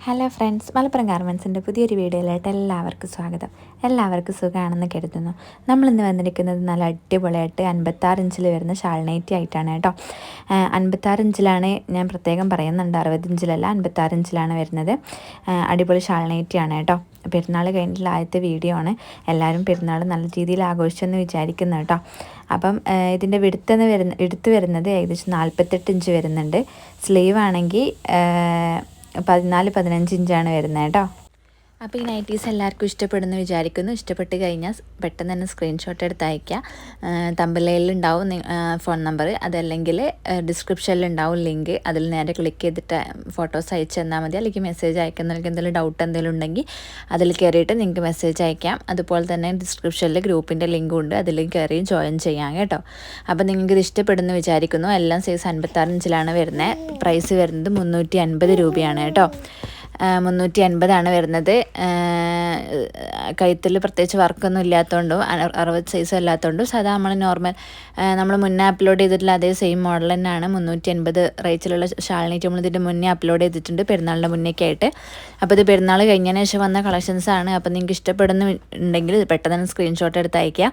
Hello friends, Malappuram ഗാർമെൻറ്റ്സിൻ്റെ പുതിയൊരു വീഡിയോയിലായിട്ട് എല്ലാവർക്കും സ്വാഗതം. എല്ലാവർക്കും സുഖമാണെന്ന് കരുതുന്നു. നമ്മളിന്ന് വന്നിരിക്കുന്നത് നല്ല അടിപൊളിയായിട്ട് 56 ഇഞ്ചിൽ വരുന്ന ഷാൾ നൈറ്റി ആയിട്ടാണ് കേട്ടോ. 56 ഇഞ്ചിലാണ് ഞാൻ പ്രത്യേകം പറയുന്നുണ്ട്, 60 ഇഞ്ചിലല്ല, 56 ഇഞ്ചിലാണ് വരുന്നത്. അടിപൊളി ഷാൾ നൈറ്റിയാണ് കേട്ടോ. പെരുന്നാൾ കഴിഞ്ഞിട്ടുള്ള ആദ്യത്തെ വീഡിയോ ആണ്. എല്ലാവരും പെരുന്നാൾ നല്ല രീതിയിൽ ആഘോഷിച്ചെന്ന് വിചാരിക്കുന്നു കേട്ടോ. അപ്പം ഇതിൻ്റെ എടുത്ത് വരുന്നത് ഏകദേശം 48 ഇഞ്ച് വരുന്നുണ്ട്. സ്ലീവ് ആണെങ്കിൽ 14-15 ഇഞ്ചാണ് വരുന്നത് കേട്ടോ. അപ്പോൾ ഈ നൈറ്റീസ് എല്ലാവർക്കും ഇഷ്ടപ്പെടുന്നു വിചാരിക്കുന്നു. ഇഷ്ടപ്പെട്ട് കഴിഞ്ഞാൽ പെട്ടെന്ന് തന്നെ സ്ക്രീൻഷോട്ട് എടുത്ത് അയയ്ക്കുക. തമ്പനയിലുണ്ടാവും ഫോൺ നമ്പർ, അതല്ലെങ്കിൽ ഡിസ്ക്രിപ്ഷനിലുണ്ടാവും ലിങ്ക്. അതിൽ നേരെ ക്ലിക്ക് ചെയ്തിട്ട് ഫോട്ടോസ് അയച്ചു തന്നാൽ മതി. അല്ലെങ്കിൽ മെസ്സേജ് അയക്കുന്നവർക്ക് എന്തെങ്കിലും ഡൗട്ട് എന്തെങ്കിലും ഉണ്ടെങ്കിൽ അതിൽ കയറിയിട്ട് നിങ്ങൾക്ക് മെസ്സേജ് അയക്കാം. അതുപോലെ തന്നെ ഡിസ്ക്രിപ്ഷനിൽ ഗ്രൂപ്പിൻ്റെ ലിങ്കും ഉണ്ട്, അതിൽ കയറി ജോയിൻ ചെയ്യാം കേട്ടോ. അപ്പോൾ നിങ്ങൾക്ക് ഇത് ഇഷ്ടപ്പെടുന്നു വിചാരിക്കുന്നു. എല്ലാം സൈസ് 56 ഇഞ്ചിലാണ് വരുന്നത്. പ്രൈസ് വരുന്നത് 350 രൂപയാണ് കേട്ടോ. 350 വരുന്നത്. കഴുത്തിൽ പ്രത്യേകിച്ച് വർക്കൊന്നും ഇല്ലാത്തതുകൊണ്ടും 60 സൈസും അല്ലാത്തതുകൊണ്ടും സാധാ നമ്മൾ നോർമൽ നമ്മൾ മുന്നേ അപ്ലോഡ് ചെയ്തിട്ടുള്ള അതേ സെയിം മോഡൽ തന്നെയാണ് 350 റേറ്റിലുള്ള ഷാൾ നൈറ്റി നമ്മൾ ഇതിൻ്റെ മുന്നേ അപ്ലോഡ് ചെയ്തിട്ടുണ്ട്, പെരുന്നാളിൻ്റെ മുന്നേക്ക് ആയിട്ട്. അപ്പോൾ ഇത് പെരുന്നാൾ കഴിഞ്ഞതിന് ശേഷം വന്ന കളക്ഷൻസാണ്. അപ്പോൾ നിങ്ങൾക്ക് ഇഷ്ടപ്പെടുന്നുണ്ടെങ്കിൽ പെട്ടെന്ന് തന്നെ സ്ക്രീൻഷോട്ട് എടുത്ത് അയയ്ക്കുക.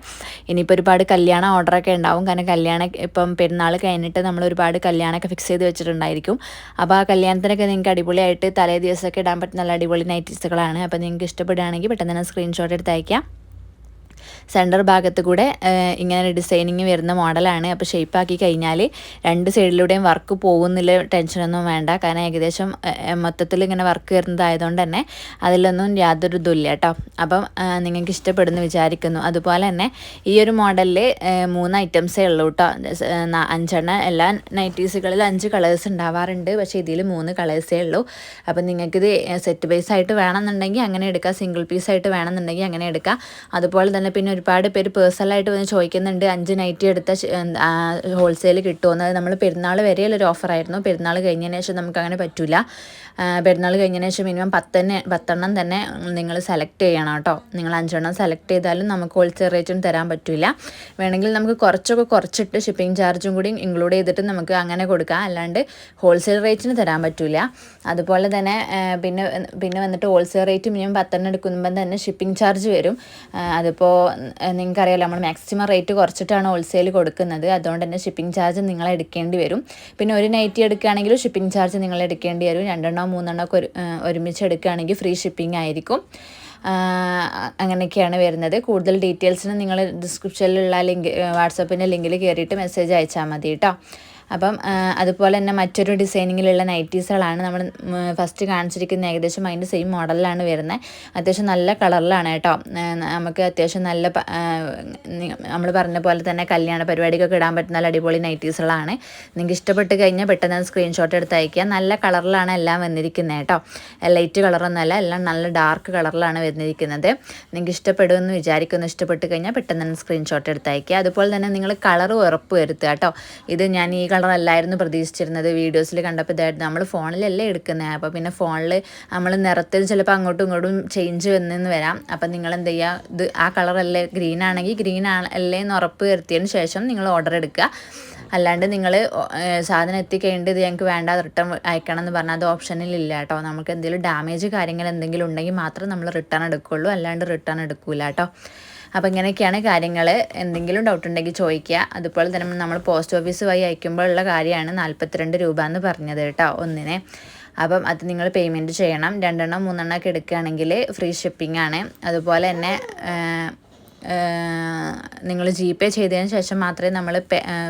ഇനിയിപ്പോൾ ഒരുപാട് കല്യാണ ഓർഡറൊക്കെ ഉണ്ടാവും, കാരണം കല്യാണം ഇപ്പം പെരുന്നാൾ കഴിഞ്ഞിട്ട് നമ്മൾ ഒരുപാട് കല്യാണമൊക്കെ ഫിക്സ് ചെയ്ത് വെച്ചിട്ടുണ്ടായിരിക്കും. അപ്പോൾ ആ കല്യാണത്തിനൊക്കെ നിങ്ങൾക്ക് അടിപൊളിയായിട്ട് തലേ ദിവസമൊക്കെ ഇടാൻ പറ്റുന്ന നല്ല അടിപൊളി നൈറ്റീസുകളാണ്. അപ്പോൾ നിങ്ങൾക്ക് ഇഷ്ടപ്പെടുകയാണെങ്കിൽ പെട്ടെന്ന് തന്നെ സ്ക്രീൻഷോട്ട് എടുത്ത് അയയ്ക്കാം. സെൻറ്റർ ഭാഗത്ത് കൂടെ ഇങ്ങനെ ഡിസൈനിങ് വരുന്ന മോഡലാണ്. അപ്പോൾ ഷേപ്പാക്കി കഴിഞ്ഞാൽ രണ്ട് സൈഡിലൂടെയും വർക്ക് പോകുന്നില്ല, ടെൻഷനൊന്നും വേണ്ട. കാരണം ഏകദേശം മൊത്തത്തിൽ ഇങ്ങനെ വർക്ക് വരുന്നതായതുകൊണ്ട് തന്നെ അതിലൊന്നും യാതൊരു ഇതുമില്ല കേട്ടോ. അപ്പം നിങ്ങൾക്ക് ഇഷ്ടപ്പെടുന്നു വിചാരിക്കുന്നു. അതുപോലെ തന്നെ ഈ ഒരു മോഡലിൽ 3 ഐറ്റംസേ ഉള്ളൂ കേട്ടോ. 5 എല്ലാ നൈറ്റീസുകളിൽ 5 കളേഴ്സ് ഉണ്ടാവാറുണ്ട്, പക്ഷേ ഇതിൽ 3 കളേഴ്സേ ഉള്ളൂ. അപ്പം നിങ്ങൾക്കിത് സെറ്റ് ബേസ് ആയിട്ട് വേണമെന്നുണ്ടെങ്കിൽ അങ്ങനെ എടുക്കാം, സിംഗിൾ പീസായിട്ട് വേണമെന്നുണ്ടെങ്കിൽ അങ്ങനെ എടുക്കാം. അതുപോലെ തന്നെ പിന്നെ ഒരുപാട് പേര് പേഴ്സണലായിട്ട് വന്ന് ചോദിക്കുന്നുണ്ട് 5 നൈറ്റി എടുത്ത ഹോൾസെയിൽ കിട്ടുമോ. അത് നമ്മൾ പെരുന്നാൾ വരെയുള്ളൊരു ഓഫറായിരുന്നു. പെരുന്നാൾ കഴിഞ്ഞതിന് ശേഷം നമുക്കങ്ങനെ പറ്റില്ല. പെരുന്നാൾ കഴിഞ്ഞതിന് ശേഷം മിനിമം 10 തന്നെ നിങ്ങൾ സെലക്ട് ചെയ്യണം കേട്ടോ. നിങ്ങൾ 5 സെലക്ട് ചെയ്താലും നമുക്ക് ഹോൾസെയിൽ റേറ്റിന് തരാൻ പറ്റില്ല. വേണമെങ്കിൽ നമുക്ക് കുറച്ചിട്ട് ഷിപ്പിംഗ് ചാർജും കൂടി ഇൻക്ലൂഡ് ചെയ്തിട്ട് നമുക്ക് അങ്ങനെ കൊടുക്കാം, അല്ലാണ്ട് ഹോൾസെയിൽ റേറ്റിന് തരാൻ പറ്റില്ല. അതുപോലെ തന്നെ പിന്നെ വന്നിട്ട് ഹോൾസെയിൽ റേറ്റ് മിനിമം 10 എടുക്കുമ്പോൾ തന്നെ ഷിപ്പിംഗ് ചാർജ് വരും. അതിപ്പോൾ നിങ്ങൾക്കറിയാലോ, നമ്മൾ മാക്സിമം റേറ്റ് കുറച്ചിട്ടാണ് ഹോൾസെയിൽ കൊടുക്കുന്നത്. അതുകൊണ്ട് തന്നെ ഷിപ്പിംഗ് ചാർജ് നിങ്ങൾ എടുക്കേണ്ടി വരും. പിന്നെ ഒരു നൈറ്റി എടുക്കുകയാണെങ്കിലും ഷിപ്പിംഗ് ചാർജ് നിങ്ങൾ എടുക്കേണ്ടി വരും. 2-3 ഒക്കെ ഒരുമിച്ച് എടുക്കുകയാണെങ്കിൽ ഫ്രീ ഷിപ്പിംഗ് ആയിരിക്കും. അങ്ങനെയൊക്കെയാണ് വരുന്നത്. കൂടുതൽ ഡീറ്റെയിൽസിന് നിങ്ങൾ ഡിസ്ക്രിപ്ഷനിലുള്ള ലിങ്ക്, വാട്സപ്പിൻ്റെ ലിങ്കിൽ കയറിയിട്ട് മെസ്സേജ് അയച്ചാൽ മതി കേട്ടോ. അപ്പം അതുപോലെ തന്നെ മറ്റൊരു ഡിസൈനിങ്ങിലുള്ള നൈറ്റീസുകളാണ് നമ്മൾ ഫസ്റ്റ് കാണിച്ചിരിക്കുന്ന. ഏകദേശം അതിൻ്റെ സെയിം മോഡലിലാണ് വരുന്നത്. അത്യാവശ്യം നല്ല കളറിലാണ് കേട്ടോ. നമുക്ക് അത്യാവശ്യം നല്ല നമ്മൾ പറഞ്ഞ പോലെ തന്നെ കല്യാണ പരിപാടിക്കൊക്കെ ഇടാൻ പറ്റുന്ന നല്ല അടിപൊളി നൈറ്റീസുകളാണ്. നിങ്ങൾക്ക് ഇഷ്ടപ്പെട്ട് കഴിഞ്ഞാൽ പെട്ടെന്ന് സ്ക്രീൻഷോട്ട് എടുത്ത് അയക്കുക. നല്ല കളറിലാണ് എല്ലാം വന്നിരിക്കുന്നത് കേട്ടോ. ലൈറ്റ് കളറൊന്നുമല്ല, എല്ലാം നല്ല ഡാർക്ക് കളറിലാണ് വന്നിരിക്കുന്നത്. നിങ്ങൾക്ക് ഇഷ്ടപ്പെടുമെന്ന് വിചാരിക്കുന്നു. ഇഷ്ടപ്പെട്ട് കഴിഞ്ഞാൽ പെട്ടെന്ന് തന്നെ സ്ക്രീൻഷോട്ട് എടുത്ത് അയക്കുക. അതുപോലെ തന്നെ നിങ്ങൾ കളർ ഉറപ്പ് വരുത്തുക കേട്ടോ. ഇത് ഞാൻ ഈ കളറല്ലായിരുന്നു പ്രതീക്ഷിച്ചിരുന്നത്. വീഡിയോസിൽ കണ്ടപ്പോൾ ഇതായിരുന്നു. നമ്മൾ ഫോണിലല്ലേ എടുക്കുന്നത്. അപ്പോൾ പിന്നെ ഫോണിൽ നമ്മൾ നിറത്തിൽ ചിലപ്പോൾ അങ്ങോട്ടും ഇങ്ങോട്ടും ചേഞ്ച് വന്നെന്ന് വരാം. അപ്പം നിങ്ങൾ എന്ത് ചെയ്യുക, ഇത് ആ കളറല്ലേ, ഗ്രീൻ ആണെങ്കിൽ ഗ്രീൻ അല്ലേ എന്ന് ഉറപ്പ് വരുത്തിയതിന് ശേഷം നിങ്ങൾ ഓർഡർ എടുക്കുക. അല്ലാണ്ട് നിങ്ങൾ സാധനം എത്തിക്കേണ്ടത് ഞങ്ങൾക്ക് വേണ്ട, റിട്ടേൺ അയക്കണം എന്ന് പറഞ്ഞാൽ അത് ഓപ്ഷനിലില്ല കേട്ടോ. നമുക്ക് എന്തെങ്കിലും ഡാമേജ് കാര്യങ്ങൾ എന്തെങ്കിലും ഉണ്ടെങ്കിൽ മാത്രം നമ്മൾ റിട്ടേൺ എടുക്കുള്ളൂ, അല്ലാണ്ട് റിട്ടേൺ എടുക്കില്ല കേട്ടോ. അപ്പോൾ ഇങ്ങനെയൊക്കെയാണ് കാര്യങ്ങൾ. എന്തെങ്കിലും ഡൗട്ട് ഉണ്ടെങ്കിൽ ചോദിക്കുക. അതുപോലെ തന്നെ നമ്മൾ പോസ്റ്റ് ഓഫീസ് വഴി അയക്കുമ്പോഴുള്ള കാര്യമാണ് 42 രൂപ എന്ന് പറഞ്ഞത് കേട്ടോ ഒന്നിനെ. അപ്പം അത് നിങ്ങൾ പേയ്മെൻറ്റ് ചെയ്യണം. 2-3 ഒക്കെ എടുക്കുകയാണെങ്കിൽ ഫ്രീ ഷിപ്പിംഗ് ആണ്. അതുപോലെ തന്നെ നിങ്ങൾ GPay ചെയ്തതിന് ശേഷം മാത്രമേ നമ്മൾ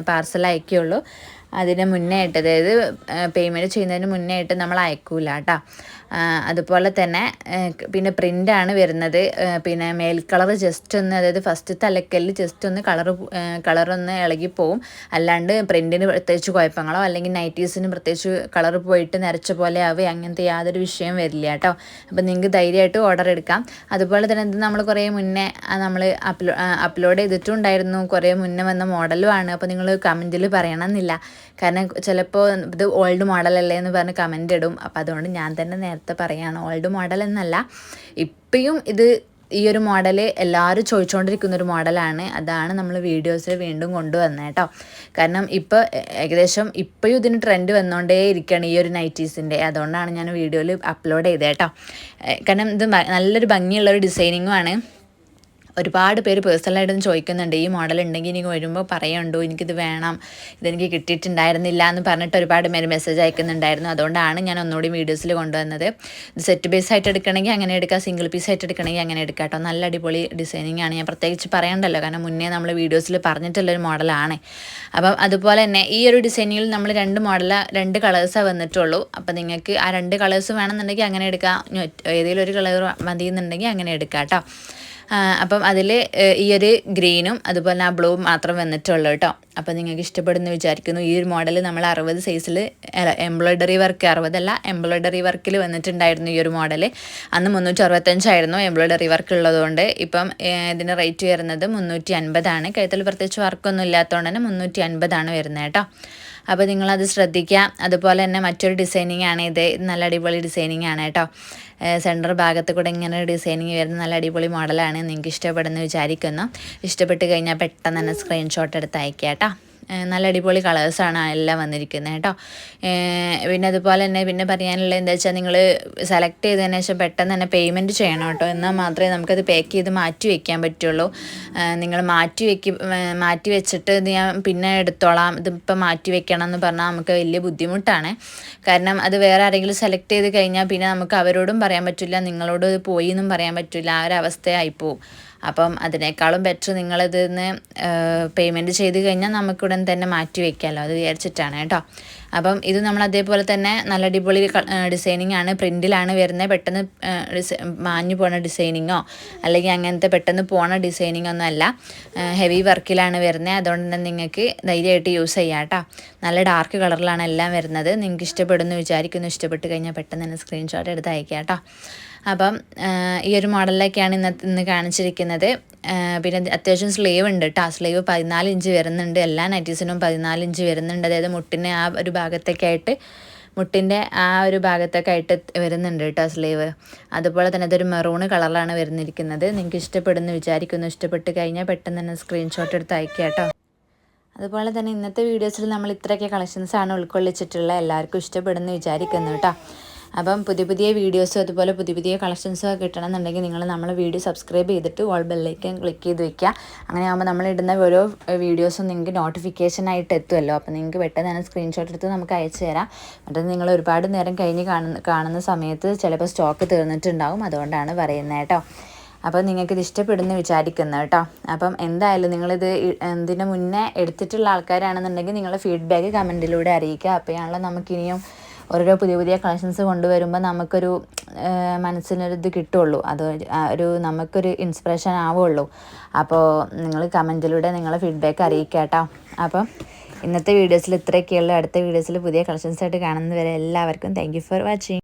പാർസൽ അയക്കുകയുള്ളൂ. അതിന് മുന്നേ ആയിട്ട്, അതായത് പേയ്മെൻറ്റ് ചെയ്യുന്നതിന് മുന്നേ ആയിട്ട് നമ്മൾ അയക്കൂല കേട്ടോ. അതുപോലെ തന്നെ പിന്നെ പ്രിൻ്റാണ് വരുന്നത്. പിന്നെ മേൽ കളർ ജസ്റ്റ് ഒന്ന്, അതായത് ഫസ്റ്റ് തലക്കല്ല് ജസ്റ്റ് ഒന്ന് കളറൊന്ന് ഇളകിപ്പോവും. അല്ലാണ്ട് പ്രിൻറ്റിന് പ്രത്യേകിച്ച് കുഴപ്പങ്ങളോ അല്ലെങ്കിൽ നൈറ്റീസിന് പ്രത്യേകിച്ച് കളർ പോയിട്ട് നിറച്ച പോലെ ആവുക, അങ്ങനത്തെ യാതൊരു വിഷയം വരില്ല കേട്ടോ. അപ്പോൾ നിങ്ങൾക്ക് ധൈര്യമായിട്ട് ഓർഡർ എടുക്കാം. അതുപോലെ തന്നെ ഇത് നമ്മൾ കുറേ മുന്നേ നമ്മൾ അപ്ലോഡ് ചെയ്തിട്ടുണ്ടായിരുന്നു. കുറേ മുന്നേ വന്ന മോഡലുമാണ്. അപ്പോൾ നിങ്ങൾ കമൻറ്റിൽ പറയണമെന്നില്ല, കാരണം ചിലപ്പോൾ ഇത് ഓൾഡ് മോഡലല്ലേ എന്ന് പറഞ്ഞ് കമൻ്റ് ഇടും. അപ്പോൾ അതുകൊണ്ട് ഞാൻ തന്നെ നേരത്തെ പറയുകയാണ്, ഓൾഡ് മോഡൽ എന്നല്ല, ഇപ്പോഴും ഇത് ഈ ഒരു മോഡൽ എല്ലാവരും ചോദിച്ചുകൊണ്ടിരിക്കുന്നൊരു മോഡലാണ്. അതാണ് നമ്മൾ വീഡിയോസിൽ വീണ്ടും കൊണ്ടുവന്നത് കേട്ടോ. കാരണം ഇപ്പോൾ ഏകദേശം ഇപ്പോഴും ഇതിന് ട്രെൻഡ് വന്നുകൊണ്ടേ ഇരിക്കുകയാണ് ഈ ഒരു നൈറ്റീസിൻ്റെ. അതുകൊണ്ടാണ് ഞാൻ വീഡിയോയിൽ അപ്ലോഡ് ചെയ്തത് കേട്ടോ. കാരണം ഇത് നല്ലൊരു ഭംഗിയുള്ളൊരു ഡിസൈനിങ്ങും ആണ്. ഒരുപാട് പേര് പേഴ്സണലായിട്ടൊന്നും ചോദിക്കുന്നുണ്ട്, ഈ മോഡൽ ഉണ്ടെങ്കിൽ എനിക്ക് വരുമ്പോൾ പറയുണ്ടോ, എനിക്കിത് വേണം, ഇതെനിക്ക് കിട്ടിയിട്ടുണ്ടായിരുന്നില്ല എന്ന് പറഞ്ഞിട്ട് ഒരുപാട് പേര് മെസ്സേജ് അയക്കുന്നുണ്ടായിരുന്നു. അതുകൊണ്ടാണ് ഞാൻ ഒന്നുകൂടി വീഡിയോസിൽ കൊണ്ടുവന്നത്. ഇത് സെറ്റ് ബേസ് ആയിട്ട് എടുക്കണമെങ്കിൽ അങ്ങനെ എടുക്കാം, സിംഗിൾ പീസ് ആയിട്ട് എടുക്കണമെങ്കിൽ അങ്ങനെ എടുക്കാം കേട്ടോ. നല്ല അടിപൊളി ഡിസൈനിങ് ആണ്. ഞാൻ പ്രത്യേകിച്ച് പറയണ്ടല്ലോ, കാരണം മുന്നേ നമ്മൾ വീഡിയോസിൽ പറഞ്ഞിട്ടുള്ളൊരു മോഡലാണ്. അപ്പം അതുപോലെ തന്നെ ഈ ഒരു ഡിസൈനിങ്ങിൽ നമ്മൾ 2 കളേഴ്സാണ് വന്നിട്ടുള്ളൂ. അപ്പം നിങ്ങൾക്ക് ആ 2 കളേഴ്സ് വേണമെന്നുണ്ടെങ്കിൽ അങ്ങനെ എടുക്കാം, ഏതെങ്കിലും ഒരു കളർ മതിയെന്നുണ്ടെങ്കിൽ അങ്ങനെ എടുക്കാം കേട്ടോ. അപ്പം അതിൽ ഈ ഒരു ഗ്രീനും അതുപോലെ ആ ബ്ലൂ മാത്രം വന്നിട്ടുള്ളൂ കേട്ടോ. അപ്പോൾ നിങ്ങൾക്ക് ഇഷ്ടപ്പെടുന്നു വിചാരിക്കുന്നു. ഈ ഒരു മോഡൽ നമ്മൾ 60 സൈസിൽ എംബ്രോയ്ഡറി വർക്ക്, 60 അല്ല എംബ്രോയ്ഡറി വർക്കിൽ വന്നിട്ടുണ്ടായിരുന്നു ഈ ഒരു മോഡൽ. അന്ന് 365 ആയിരുന്നു എംബ്രോയ്ഡറി വർക്ക് ഉള്ളതുകൊണ്ട്. ഇപ്പം ഇതിൻ്റെ റേറ്റ് വരുന്നത് 350 കഴുത്തിൽ പ്രത്യേകിച്ച് വർക്കൊന്നും ഇല്ലാത്തതുകൊണ്ട് തന്നെ 350 വരുന്നത് കേട്ടോ. അപ്പോൾ നിങ്ങളത് ശ്രദ്ധിക്കുക. അതുപോലെ തന്നെ മറ്റൊരു ഡിസൈനിങ് ആണ് ഇത്. നല്ല അടിപൊളി ഡിസൈനിങ് ആണ് കേട്ടോ. സെൻറ്റർ ഭാഗത്ത് കൂടെ ഇങ്ങനെ ഡിസൈനിങ് വരുന്ന നല്ല അടിപൊളി മോഡലാണ്. നിങ്ങൾക്ക് ഇഷ്ടപ്പെടുന്നു വിചാരിക്കുന്നു. ഇഷ്ടപ്പെട്ട് കഴിഞ്ഞാൽ പെട്ടെന്ന് തന്നെ സ്ക്രീൻഷോട്ട് എടുത്ത് അയക്കുക കേട്ടോ. നല്ല അടിപൊളി കളേഴ്സാണ് എല്ലാം വന്നിരിക്കുന്നത് കേട്ടോ. പിന്നെ അതുപോലെ തന്നെ പിന്നെ പറയാനുള്ളത് എന്താ വെച്ചാൽ, നിങ്ങൾ സെലക്ട് ചെയ്തതിന് ശേഷം പെട്ടെന്ന് തന്നെ പേയ്മെൻറ്റ് ചെയ്യണം കേട്ടോ. എന്നാൽ മാത്രമേ നമുക്കത് പാക്ക് ചെയ്ത് മാറ്റി വയ്ക്കാൻ പറ്റുള്ളൂ. നിങ്ങൾ മാറ്റി വെച്ചിട്ട് ഞാൻ പിന്നെ എടുത്തോളാം, ഇതിപ്പോൾ മാറ്റി വെക്കണം എന്ന് പറഞ്ഞാൽ നമുക്ക് വലിയ ബുദ്ധിമുട്ടാണ്. കാരണം അത് വേറെ ആരെങ്കിലും സെലക്ട് ചെയ്ത് കഴിഞ്ഞാൽ പിന്നെ നമുക്ക് അവരോടും പറയാൻ പറ്റില്ല, നിങ്ങളോട് പോയി എന്നും പറയാൻ പറ്റില്ല, ആ ഒരു അവസ്ഥയായിപ്പോവും. അപ്പം അതിനേക്കാളും ബെറ്റർ നിങ്ങളിതിന്ന് പേയ്മെൻറ്റ് ചെയ്ത് കഴിഞ്ഞാൽ നമുക്കുടൻ തന്നെ മാറ്റി വയ്ക്കാമല്ലോ, അത് വിചാരിച്ചിട്ടാണ് കേട്ടോ. അപ്പം ഇത് നമ്മൾ അതേപോലെ തന്നെ നല്ല അടിപൊളി ഡിസൈനിങ് ആണ്. പ്രിൻറ്റിലാണ് വരുന്നത്. പെട്ടെന്ന് മാഞ്ഞു പോണ ഡിസൈനിങ്ങോ അല്ലെങ്കിൽ അങ്ങനത്തെ പെട്ടെന്ന് പോണ ഡിസൈനിങ്ങോ ഒന്നും അല്ല, ഹെവി വർക്കിലാണ് വരുന്നത്. അതുകൊണ്ട് തന്നെ നിങ്ങൾക്ക് ധൈര്യമായിട്ട് യൂസ് ചെയ്യാം കേട്ടോ. നല്ല ഡാർക്ക് കളറിലാണ് എല്ലാം വരുന്നത്. നിങ്ങൾക്ക് ഇഷ്ടപ്പെടുന്നു വിചാരിക്കുന്നു. ഇഷ്ടപ്പെട്ട് കഴിഞ്ഞാൽ പെട്ടെന്ന് തന്നെ സ്ക്രീൻഷോട്ട് എടുത്ത് അയക്കാം കേട്ടോ. അപ്പം ഈ ഒരു മോഡലിലേക്കാണ് ഇന്ന് കാണിച്ചിരിക്കുന്നത്. പിന്നെ അത്യാവശ്യം സ്ലീവ് ഉണ്ട് കേട്ടോ. സ്ലീവ് 14 ഇഞ്ച് വരുന്നുണ്ട്. എല്ലാ നൈറ്റീസിനും 14 ഇഞ്ച് വരുന്നുണ്ട്. അതായത് മുട്ടിൻ്റെ ആ ഒരു ഭാഗത്തൊക്കെ ആയിട്ട് വരുന്നുണ്ട് കേട്ടോ സ്ലീവ്. അതുപോലെ തന്നെ അതൊരു മെറൂൺ കളറിലാണ് വരുന്നിരിക്കുന്നത്. നിങ്ങൾക്ക് ഇഷ്ടപ്പെടുന്നു വിചാരിക്കുന്നു. ഇഷ്ടപ്പെട്ട് കഴിഞ്ഞാൽ പെട്ടെന്ന് തന്നെ സ്ക്രീൻഷോട്ട് എടുത്ത് അയക്കുക കേട്ടോ. അതുപോലെ തന്നെ ഇന്നത്തെ വീഡിയോസിൽ നമ്മൾ ഇത്രയൊക്കെ കളക്ഷൻസാണ് ഉൾക്കൊള്ളിച്ചിട്ടുള്ളത്. എല്ലാവർക്കും ഇഷ്ടപ്പെടുന്നു വിചാരിക്കുന്നു കേട്ടോ. അപ്പം പുതിയ വീഡിയോസും അതുപോലെ പുതിയ കളക്ഷൻസൊക്കെ കിട്ടണമെന്നുണ്ടെങ്കിൽ നിങ്ങൾ നമ്മളെ വീഡിയോ സബ്സ്ക്രൈബ് ചെയ്തിട്ട് ഓൾ ബെല്ലൈക്കൻ ക്ലിക്ക് ചെയ്ത് വയ്ക്കുക. അങ്ങനെ ആകുമ്പോൾ നമ്മളിടുന്ന ഓരോ വീഡിയോസും നിങ്ങൾക്ക് നോട്ടിഫിക്കേഷനായിട്ട് എത്തുമല്ലോ. അപ്പോൾ നിങ്ങൾക്ക് പെട്ടെന്ന് തന്നെ സ്ക്രീൻഷോട്ട് എടുത്ത് നമുക്ക് അയച്ചു തരാം. മറ്റത് നിങ്ങൾ ഒരുപാട് നേരം കഴിഞ്ഞ് കാണുന്ന സമയത്ത് ചിലപ്പോൾ സ്റ്റോക്ക് തീർന്നിട്ടുണ്ടാവും. അതുകൊണ്ടാണ് പറയുന്നത് കേട്ടോ. അപ്പോൾ നിങ്ങൾക്കിത് ഇഷ്ടപ്പെടുന്നു വിചാരിക്കുന്നു കേട്ടോ. അപ്പം എന്തായാലും നിങ്ങളിത് ഇതിന് മുന്നേ എടുത്തിട്ടുള്ള ആൾക്കാരാണെന്നുണ്ടെങ്കിൽ നിങ്ങളുടെ ഫീഡ്ബാക്ക് കമൻറ്റിലൂടെ അറിയിക്കുക. അപ്പോഴാണല്ലോ നമുക്കിനിയും ഓരോ പുതിയ കളക്ഷൻസ് കൊണ്ടുവരുമ്പോൾ നമുക്കൊരു മനസ്സിനൊരിത് കിട്ടുള്ളൂ, അത് നമുക്കൊരു ഇൻസ്പിറേഷൻ ആവുള്ളൂ. അപ്പോൾ നിങ്ങൾ കമൻറ്റിലൂടെ നിങ്ങളെ ഫീഡ്ബാക്ക് അറിയിക്കുക കേട്ടോ. അപ്പം ഇന്നത്തെ വീഡിയോസിൽ ഇത്രയൊക്കെയുള്ളൂ. അടുത്ത വീഡിയോസിൽ പുതിയ കളക്ഷൻസായിട്ട് കാണുന്നതുവരെ എല്ലാവർക്കും താങ്ക് യു ഫോർ വാച്ചിങ്.